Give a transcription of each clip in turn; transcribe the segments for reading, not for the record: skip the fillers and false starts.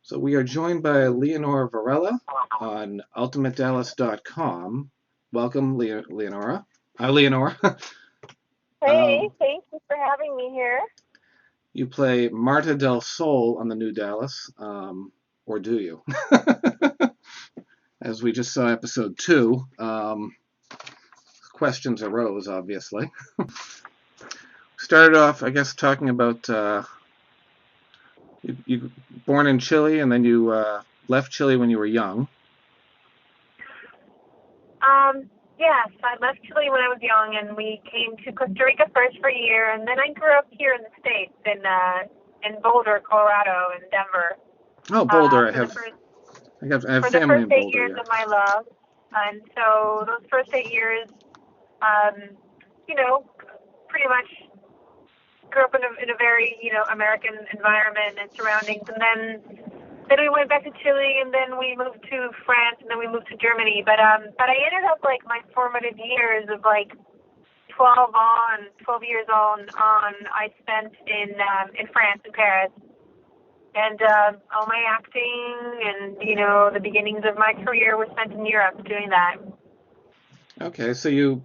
So we are joined by Leonor Varela on ultimatedallas.com. Welcome, Leonora. Leonora. Hey, thank you for having me here. You play Marta del Sol on the new Dallas, or do you? As we just saw episode 2, questions arose, obviously. Started off, I guess, talking about you born in Chile and then you left Chile when you were young. Yes, I left Chile when I was young, and we came to Costa Rica first for a year, and then I grew up here in the States, in Boulder, Colorado, and Denver. Oh, Boulder. For the first I have for the family first in eight Boulder, years yeah. of my love, and so those first 8 years, um, you know, pretty much grew up in a very American environment and surroundings, and then we went back to Chile, and then we moved to France, and then we moved to Germany. But I ended up like my formative years of like 12 years on. I spent in France, in Paris, and all my acting and the beginnings of my career were spent in Europe doing that. Okay, so you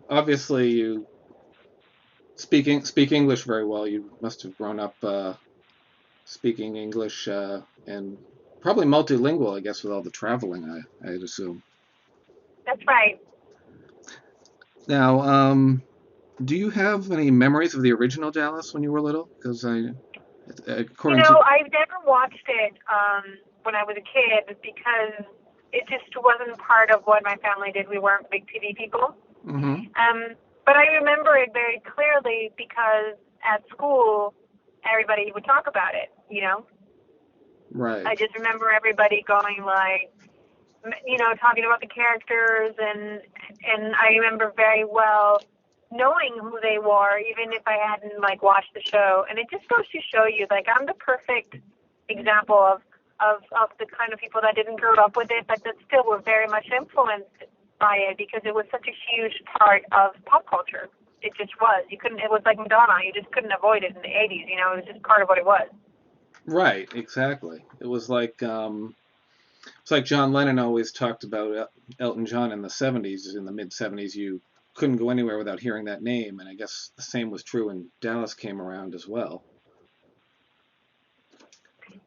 speak English very well. You must have grown up speaking English and probably multilingual, I guess, with all the traveling, I'd assume. That's right. Now, do you have any memories of the original Dallas when you were little? Because according to, I've never watched it when I was a kid because it just wasn't part of what my family did. We weren't big TV people. hmm But I remember it very clearly because at school, everybody would talk about it. I right, just remember everybody going like, talking about the characters, and I remember very well knowing who they were, even if I hadn't like watched the show. And it just goes to show you, like, I'm the perfect example of the kind of people that didn't grow up with it, but that still were very much influenced by it because it was such a huge part of pop culture. It just was. You couldn't. It was like Madonna. You just couldn't avoid it in the '80s. It was just part of what it was. right, exactly. It's like John Lennon always talked about Elton John in the '70s. In the mid '70s, you couldn't go anywhere without hearing that name, and I guess the same was true when Dallas came around as well.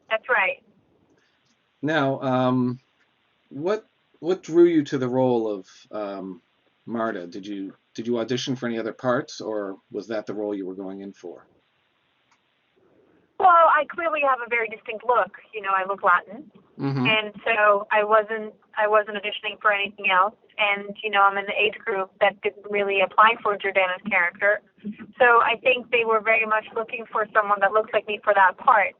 That's right. Now, what what drew you to the role of Marta? Did you audition for any other parts, or was that the role you were going in for? Well, I clearly have a very distinct look. I look Latin, hmm and so I wasn't auditioning for anything else. And I'm in the age group that didn't really apply for Jordana's character. So I think they were very much looking for someone that looks like me for that part.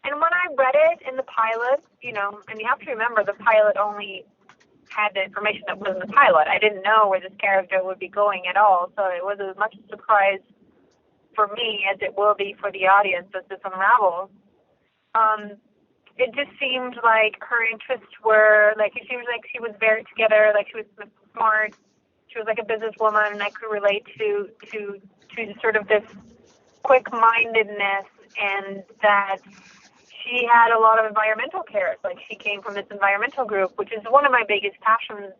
And when I read it in the pilot, and you have to remember the pilot only had the information that was in the pilot. I didn't know where this character would be going at all, so it was as much a surprise for me as it will be for the audience as this unravels. Um, it just seemed like her interests were like it seemed like she was very together, like she was smart. She was like a businesswoman, and I could relate to sort of this quick-mindedness, and that she had a lot of environmental cares. Like she came from this environmental group, which is one of my biggest passions.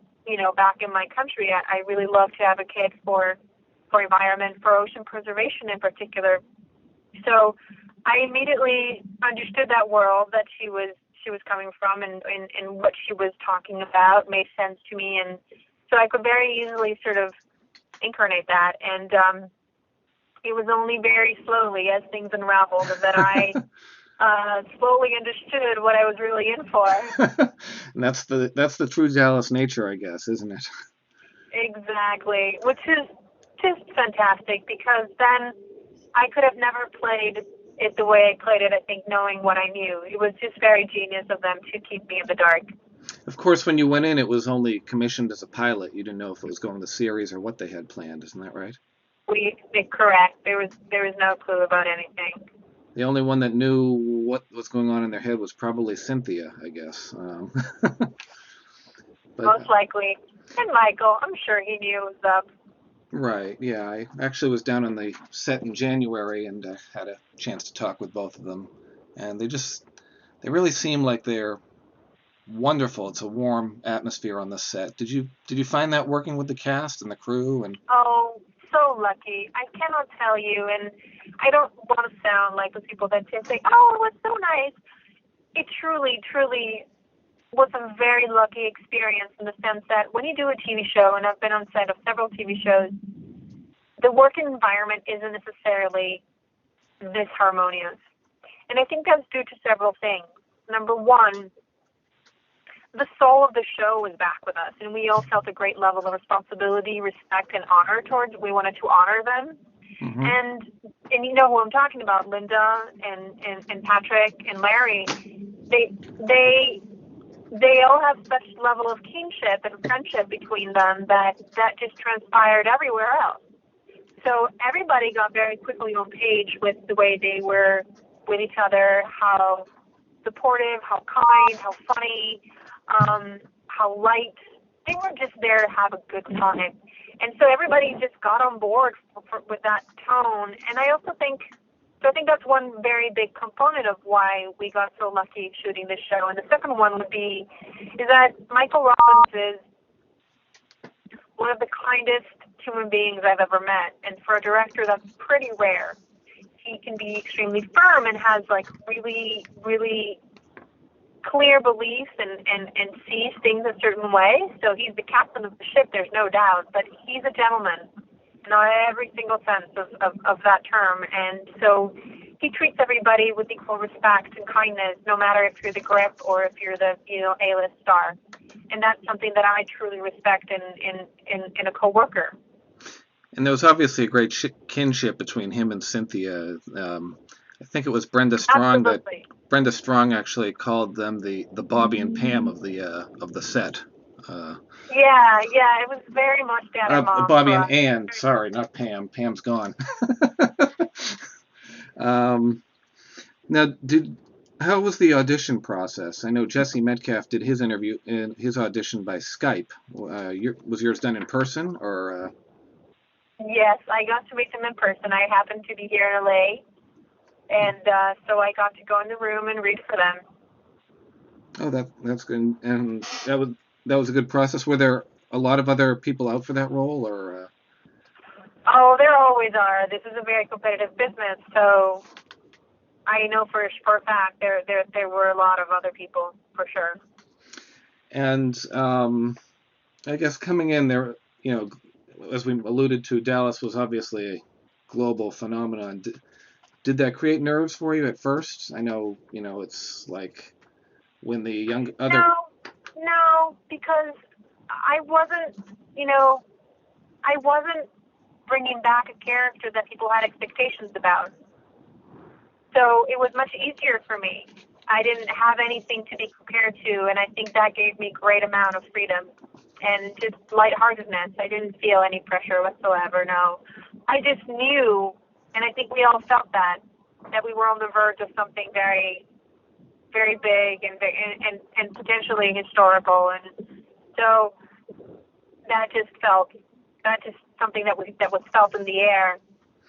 Back in my country, I really love to advocate for environment, for ocean preservation in particular. So I immediately understood that world that she was coming from, and what she was talking about made sense to me, and so I could very easily sort of incarnate that. And it was only very slowly as things unraveled that I slowly understood what I was really in for. And that's the true Dallas nature, I guess, isn't it? Exactly, which is just fantastic because then I could have never played it the way I played it, I think, knowing what I knew. It was just very genius of them to keep me in the dark. Of course, when you went in, it was only commissioned as a pilot. You didn't know if it was going to series or what they had planned, isn't that right? Correct. There was no clue about anything. The only one that knew what was going on in their head was probably Cynthia, I guess. But Most likely. And Michael, I'm sure he knew it was up. right, yeah, I actually was down on the set in January and had a chance to talk with both of them, and they really seem like they're wonderful. It's a warm atmosphere on the set. Did you find that working with the cast and the crew and? Oh, so lucky. I cannot tell you, and I don't want to sound like the people that just say, "Oh, it was so nice." It truly, truly was a very lucky experience in the sense that when you do a TV show, and I've been on set of several TV shows, the work environment isn't necessarily this harmonious. And I think that's due to several things. Number one, the soul of the show was back with us, and we all felt a great level of responsibility, respect, and honor towards. We wanted to honor them, Hmm. and you know who I'm talking about, Linda and Patrick and Larry. They they they all have such level of kinship and friendship between them that just transpired everywhere else. So everybody got very quickly on page with the way they were with each other, how supportive, how kind, how funny, how light. They were just there to have a good time. And so everybody just got on board with that tone. And I think that's one very big component of why we got so lucky shooting this show. And the second one is that Michael Robbins is one of the kindest human beings I've ever met. And for a director, that's pretty rare. He can be extremely firm and has like really, really clear beliefs and sees things a certain way. So he's the captain of the ship, there's no doubt. But he's a gentleman in every single sense of that term. And so he treats everybody with equal respect and kindness, no matter if you're the grip or if you're the A-list star. And that's something that I truly respect in a coworker. And there was obviously a great kinship between him and Cynthia. I think it was Brenda Strong that Absolutely. Brenda Strong actually called them the Bobby and Pam of the set. Uh, Yeah, it was very much dad and mom Bobby for and us. Ann, sorry, not Pam. Pam's gone. um, now, how was the audition process? I know Jesse Metcalf did his interview in his audition by Skype. Was yours done in person or? Yes, I got to meet them in person. I happened to be here in LA, and so I got to go in the room and read for them. Oh, that's good. And that was a good process. Were there a lot of other people out for that role, or? Oh, there always are. This is a very competitive business, so I know for a fact there were a lot of other people for sure. And I guess coming in there, as we alluded to, Dallas was obviously a global phenomenon. Did that create nerves for you at first? I know, it's like when the young other. No, because I wasn't, you know, I wasn't bringing back a character that people had expectations about. So it was much easier for me. I didn't have anything to be compared to, and I think that gave me great amount of freedom and just lightheartedness. I didn't feel any pressure whatsoever. No, I just knew, and I think we all felt that we were on the verge of something very, very big and potentially historical, and so that just something that was felt in the air.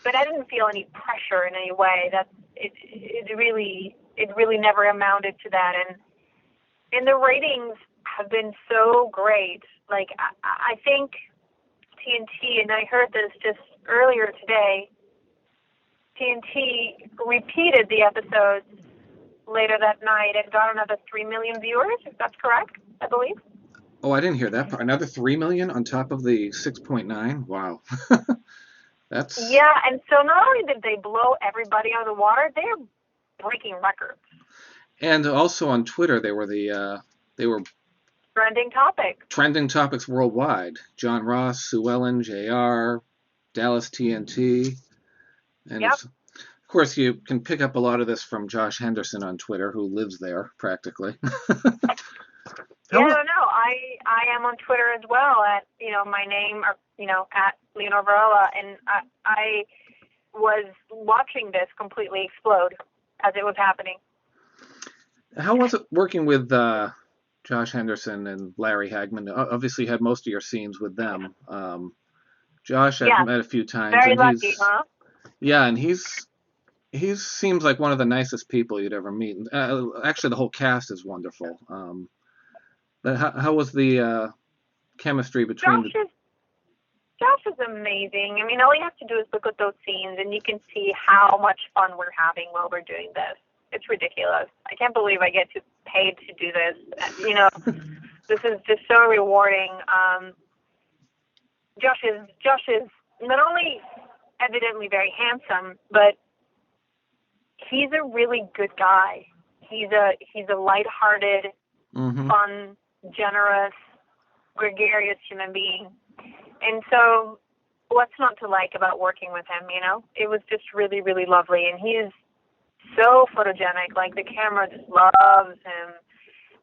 But I didn't feel any pressure in any way. It really never amounted to that. And the ratings have been so great. Like I think TNT, and I heard this just earlier today, TNT repeated the episodes later that night and got another 3 million viewers, if that's correct, I believe. Oh, I didn't hear that part. Another 3 million on top of the 6.9. Wow, that's. Yeah, and so not only did they blow everybody out of the water, they're breaking records. And also on Twitter, they were Trending topic. trending topics worldwide. John Ross, Sue Ellen, Jr., Dallas TNT, and Yep. of course you can pick up a lot of this from Josh Henderson on Twitter, who lives there practically. Yeah, no, I am on Twitter as well at my name or at Leonor Varela, and I was watching this completely explode as it was happening. How was it working with Josh Henderson and Larry Hagman? Obviously, you had most of your scenes with them. Josh, I've Yeah, met a few times, very and lucky, huh? yeah, and he's he seems like one of the nicest people you'd ever meet. Actually, the whole cast is wonderful. But how was the chemistry between the? Josh is Josh is amazing. I mean, all you have to do is look at those scenes, and you can see how much fun we're having while we're doing this. It's ridiculous. I can't believe I get paid to do this. This is just so rewarding. Josh is not only evidently very handsome, but he's a really good guy. He's a lighthearted, Hmm. fun, generous, gregarious human being. And so, what's not to like about working with him? It was just really, really lovely. And he's so photogenic. Like the camera just loves him,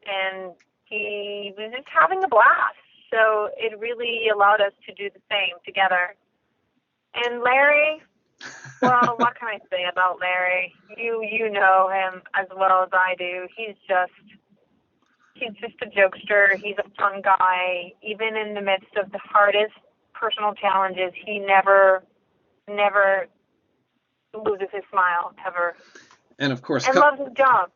and he was just having a blast. So it really allowed us to do the same together. And Larry, well, what can I say about Larry? You know him as well as I do. He's just a jokester. He's a fun guy. Even in the midst of the hardest personal challenges, he never loses his smile ever, And of course, and loves his job.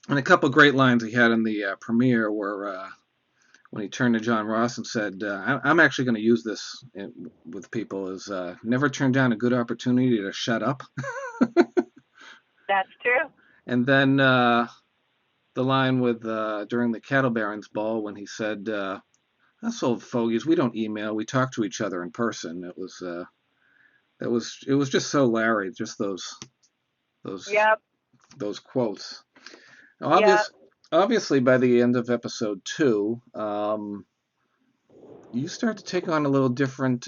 and a couple great lines he had in the premiere were when he turned to John Ross and said, "I'm actually going to use this with people is never turn down a good opportunity to shut up." That's true. And then the line with during the Cattle Barons Ball when he said, "Us old fogies, we don't email, we talk to each other in person." It was just so Larry, just those Yep. those quotes. Now, Yep. obviously, by the end of episode 2, you start to take on a little different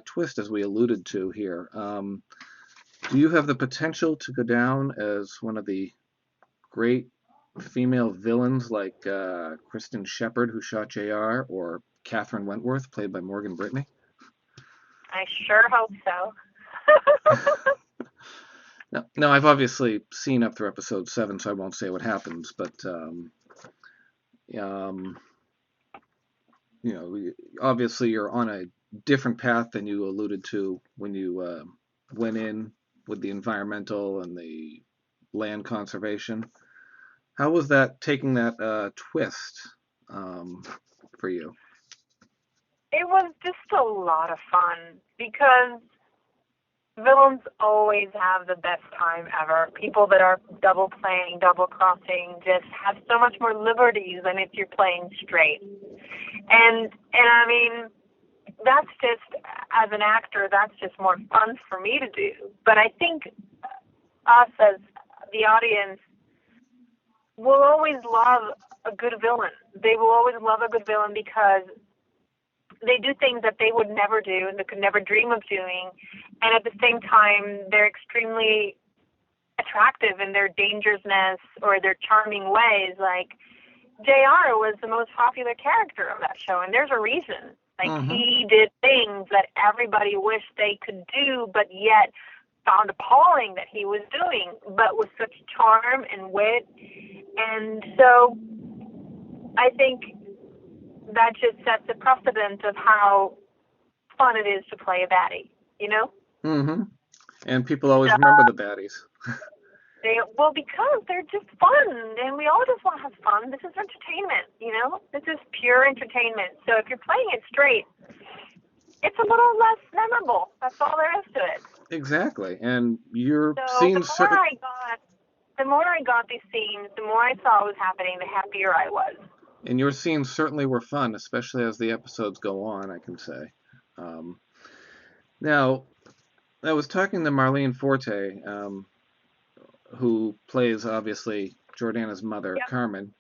twist, as we alluded to here. Do you have the potential to go down as one of the great female villains like Kristen Shepard, who shot JR, or Catherine Wentworth, played by Morgan Brittany? I sure hope so. No, I've obviously seen up through episode 7, so I won't say what happens, but um, obviously you're on a different path than you alluded to when you went in with the environmental and the land conservation. How was that taking that twist for you? It was just a lot of fun because villains always have the best time ever. People that are double playing, double crossing, just have so much more liberties than if you're playing straight. And I mean, that's just, as an actor, that's just more fun for me to do. But I think us as the audience will always love a good villain. They will always love a good villain because they do things that they would never do and they could never dream of doing. And at the same time, they're extremely attractive in their dangerousness or their charming ways. Like, JR was the most popular character of that show, and there's a reason. Like, Mm-hmm. he did things that everybody wished they could do, but yet found appalling that he was doing, but with such charm and wit. And so I think that just sets a precedent of how fun it is to play a baddie, you know? Mm-hmm. And people always So remember the baddies. well, because they're just fun, and we all just want to have fun. This is entertainment, you know? This is pure entertainment. So if you're playing it straight, it's a little less memorable. That's all there is to it. Exactly. And your So scenes certainly. the more I got these scenes, the more I saw what was happening, the happier I was. And your scenes certainly were fun, especially as the episodes go on, I can say. Um, Now, I was talking to Marlene Forte, who plays, obviously, Jordana's mother, Yep. Carmen,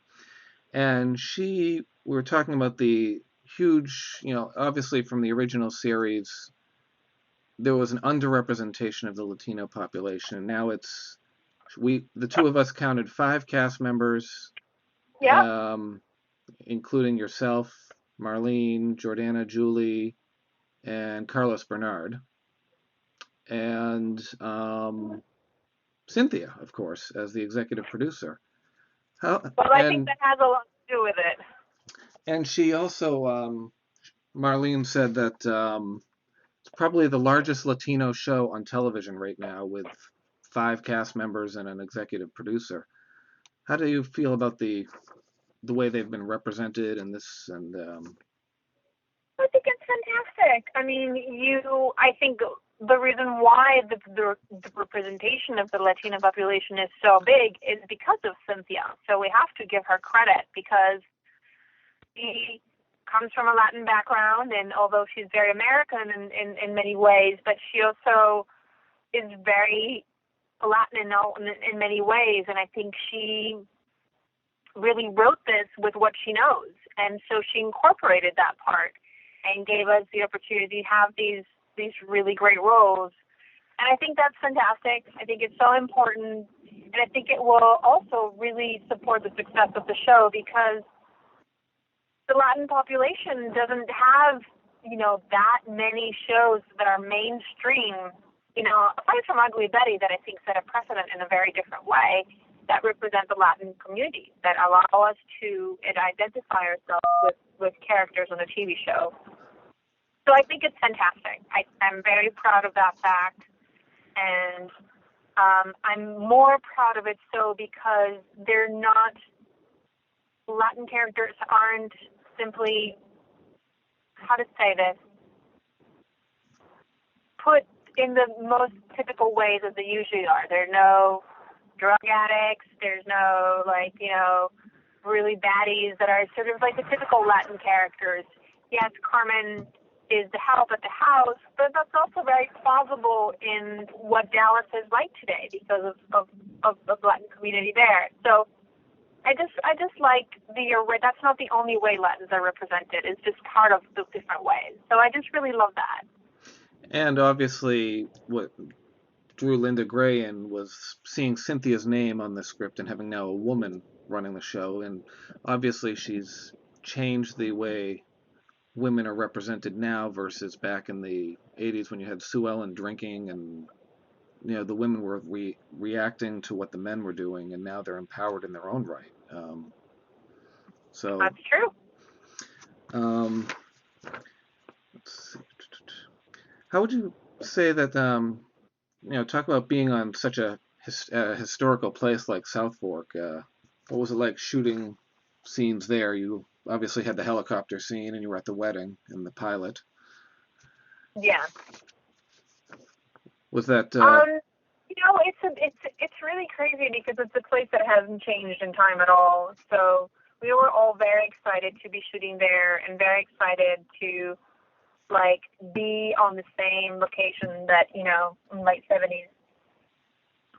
and we were talking about the huge, obviously from the original series, there was an underrepresentation of the Latino population. Now the two of us counted 5 cast members, Yep. um, including yourself, Marlene, Jordana, Julie, and Carlos Bernard, and Cynthia, of course, as the executive producer. How Well, I think and that has a lot to do with it. and she also, Marlene said that it's probably the largest Latino show on television right now, with 5 cast members and an executive producer. How do you feel about the way they've been represented in this? And I think it's fantastic. I mean, I think the reason why the representation of the Latino population is so big is because of Cynthia. So we have to give her credit because she comes from a Latin background, and although she's very American in many ways, but she also is very Latin in many ways. And I think she really wrote this with what she knows. And so she incorporated that part and gave us the opportunity to have these really great roles. And I think that's fantastic. I think it's so important. And I think it will also really support the success of the show because the Latin population doesn't have, that many shows that are mainstream, aside from Ugly Betty that I think set a precedent in a very different way that represent the Latin community, that allow us to identify ourselves with characters on a TV show. So I think it's fantastic. I'm very proud of that fact. And I'm more proud of it so because Latin characters aren't simply, how to say this, put in the most typical ways as they usually are. There are no drug addicts. There's no, really baddies that are sort of like the typical Latin characters. Yes, Carmen is the help at the house, but that's also very plausible in what Dallas is like today because of the Latin community there. So I just like that's not the only way Latins are represented. It's just part of the different ways. So I just really love that. And obviously, what drew Linda Gray in was seeing Cynthia's name on the script and having now a woman running the show. And obviously, she's changed the way women are represented now versus back in the 80s when you had Sue Ellen drinking and the women were reacting to what the men were doing, and now they're empowered in their own right. So that's true. Let's see. How would you say that talk about being on such a historical place like Southfork? What was it like shooting scenes there? You obviously had the helicopter scene, and you were at the wedding in the pilot. Yeah. Was that? It's really crazy because it's a place that hasn't changed in time at all. So we were all very excited to be shooting there, and very excited to be on the same location that in late 70s.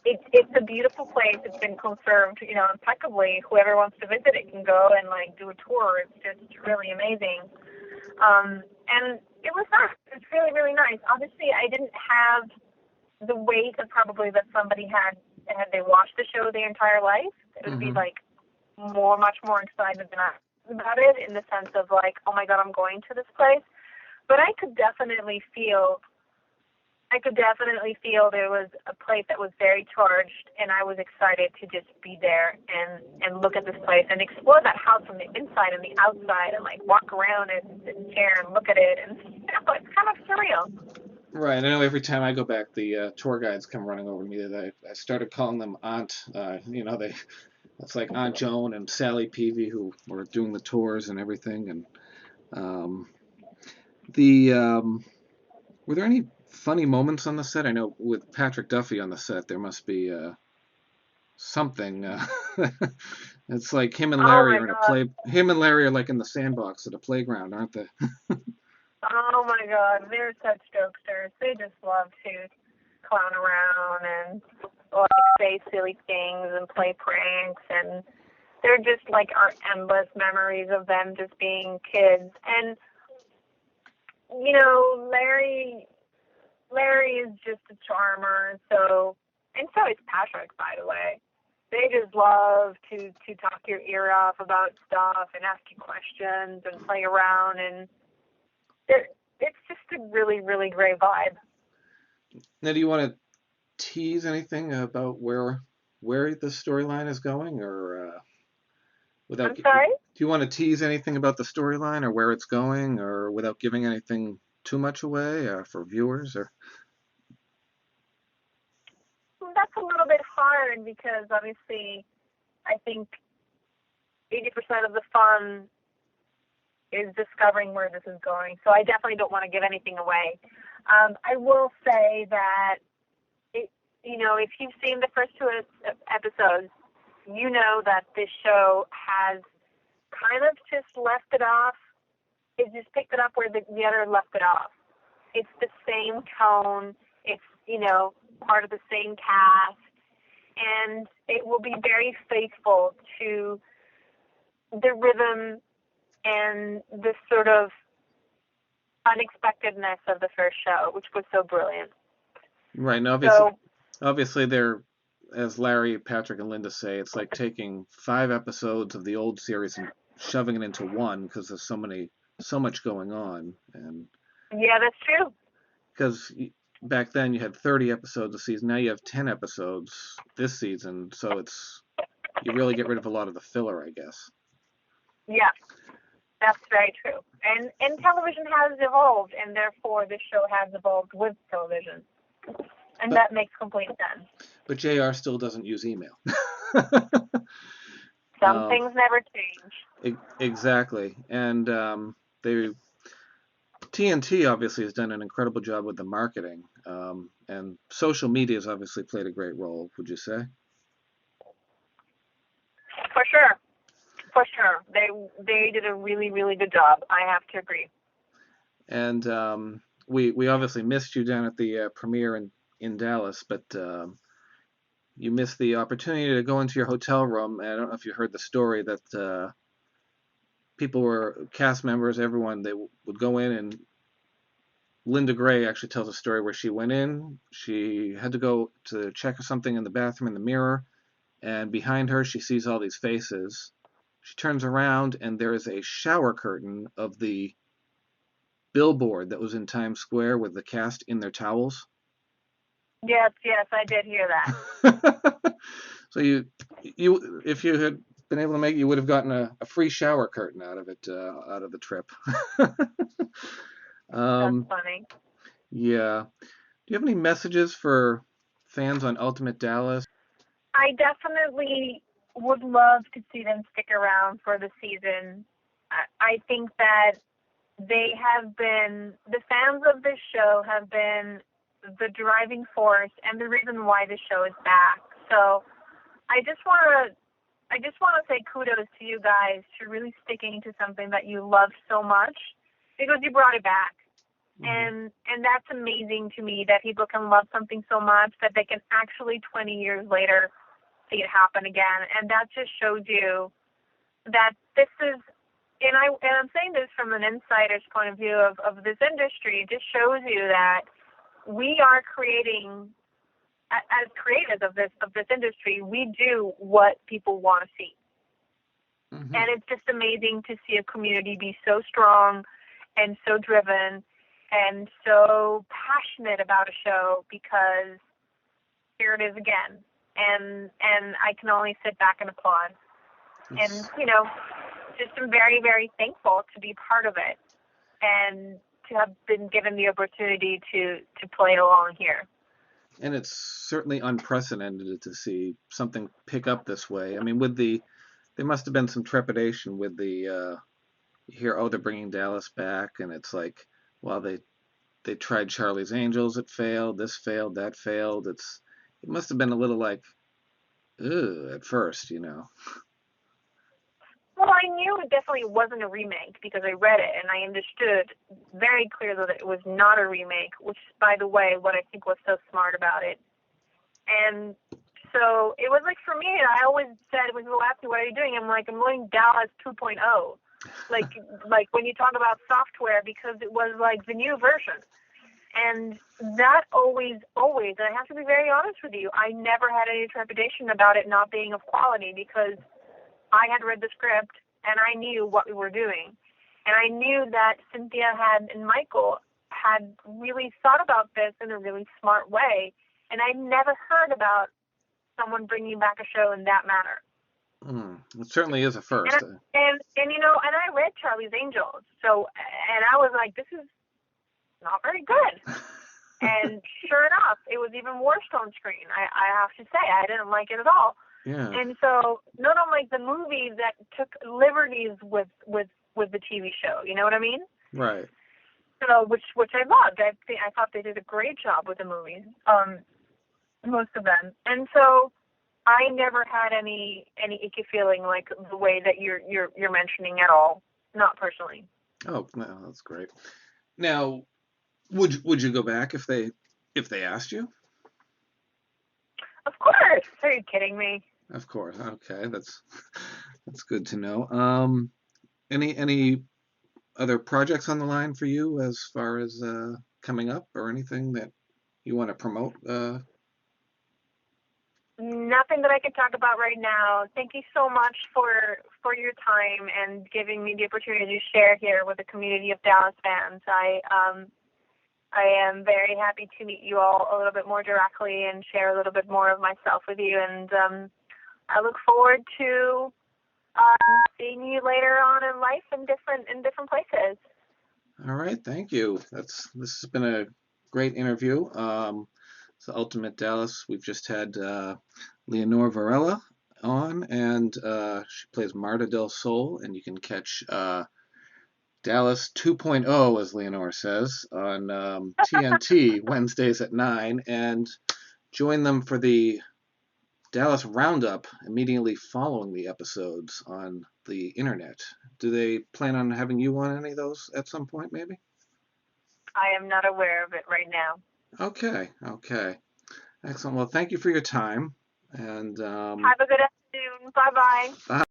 It's a beautiful place. It's been conserved, impeccably. Whoever wants to visit it can go and do a tour. It's just really amazing. And it was nice. It's really, really nice. Obviously, I didn't have the weight of probably that somebody had they watched the show their entire life. It would be much more excited than I was about it in the sense of oh my God, I'm going to this place. But I could definitely feel there was a place that was very charged, and I was excited to just be there and look at this place and explore that house from the inside and the outside and walk around it and sit in a chair and look at it, and it's kind of surreal. Right. I know every time I go back, the tour guides come running over to me. I started calling them Aunt. It's like Aunt Joan and Sally Peavy who were doing the tours and everything. And were there any funny moments on the set? I know with Patrick Duffy on the set, there must be something. It's like him and Larry are in a play. Him and Larry are like in the sandbox at a playground, aren't they? Oh my God, they're such jokesters. They just love to clown around and say silly things and play pranks, and they're just our endless memories of them just being kids. And Larry is just a charmer, and so is Patrick, by the way. They just love to talk your ear off about stuff and ask you questions and play around, and it's just a really, really great vibe. Now, do you want to tease anything about where the storyline is going, or without? I'm sorry? Do you want to tease anything about the storyline or where it's going, or without giving anything too much away for viewers? Or That's a hard because obviously I think 80% of the fun is discovering where this is going. So I definitely don't want to give anything away. I will say that, if you've seen the first two episodes, you know that this show has kind of just left it off. It just picked it up where the other left it off. It's the same tone. It's, part of the same cast. And it will be very faithful to the rhythm and the sort of unexpectedness of the first show, which was so brilliant. Right. And obviously they're, as Larry, Patrick, and Linda say, it's like taking 5 episodes of the old series and shoving it into one because there's so much going on. And yeah, that's true. Because back then you had 30 episodes a season. Now you have 10 episodes this season, so you really get rid of a lot of the filler, I guess. Yeah, that's very true. And television has evolved, and therefore this show has evolved with television. And that makes complete sense. But JR still doesn't use email. Some things never change. Exactly. And TNT obviously has done an incredible job with the marketing. And social media has obviously played a great role, would you say? For sure. For sure. They did a really, really good job. I have to agree. And we obviously missed you down at the premiere in Dallas, but you missed the opportunity to go into your hotel room. And I don't know if you heard the story that cast members, everyone, they would go in, and Linda Gray actually tells a story where she went in, she had to go to check something in the bathroom in the mirror, and behind her she sees all these faces. She turns around and there is a shower curtain of the billboard that was in Times Square with the cast in their towels. Yes, I did hear that. So you if you had been able to make it, you would have gotten a free shower curtain out of it, out of the trip. That's funny. Yeah. Do you have any messages for fans on Ultimate Dallas? I definitely would love to see them stick around for the season. I think that the fans of this show have been the driving force and the reason why the show is back. So I just want to say kudos to you guys for really sticking to something that you love so much, because you brought it back. Mm-hmm. And that's amazing to me, that people can love something so much that they can actually 20 years later see it happen again. And that just shows you that this is, and I'm saying this from an insider's point of view of this industry, it just shows you that we are creating, as creators of this industry, we do what people want to see. Mm-hmm. And it's just amazing to see a community be so strong and so driven and so passionate about a show, because here it is again. And I can only sit back and applaud. Yes. And, just am very, very thankful to be part of it and to have been given the opportunity to play along here. And it's certainly unprecedented to see something pick up this way. I mean, there must have been some trepidation with you hear, they're bringing Dallas back, and it's like, well, they tried Charlie's Angels, it failed, this failed, that failed. It must have been a little like, ugh, at first, Well, I knew it definitely wasn't a remake because I read it and I understood very clearly that it was not a remake, which is, by the way, what I think was so smart about it. And so it was like, for me, I always said when people ask me, what are you doing? I'm like, I'm doing Dallas 2.0. Like when you talk about software, because it was like the new version. And that always, and I have to be very honest with you, I never had any trepidation about it not being of quality, because I had read the script and I knew what we were doing. And I knew that Cynthia and Michael had really thought about this in a really smart way. And I never heard about someone bringing back a show in that manner. It certainly is a first. And I read Charlie's Angels. So, and I was like, this is not very good. And sure enough, it was even worse on screen. I have to say, I didn't like it at all. Yeah. And so, not unlike the movie that took liberties with the TV show, you know what I mean? Right. So, which I loved. I thought they did a great job with the movies, most of them. And so, I never had any icky feeling like the way that you're mentioning at all. Not personally. Oh, no, that's great. Now, would you go back if they asked you? Of course. Are you kidding me? Of course. Okay, that's good to know. Any other projects on the line for you as far as coming up or anything that you want to promote? Nothing that I can talk about right now. Thank you so much for your time and giving me the opportunity to share here with the community of Dallas fans. I am very happy to meet you all a little bit more directly and share a little bit more of myself with you. And I look forward to seeing you later on in life in different places. All right, thank you. This has been a great interview. So Ultimate Dallas, we've just had Leonor Varela on, and she plays Marta del Sol, and you can catch Dallas 2.0, as Leonor says, on TNT Wednesdays at 9, and join them for the Dallas Roundup immediately following the episodes on the internet. Do they plan on having you on any of those at some point, maybe? I am not aware of it right now. Okay, okay. Excellent. Well, thank you for your time. And Have a good afternoon. Bye bye. bye.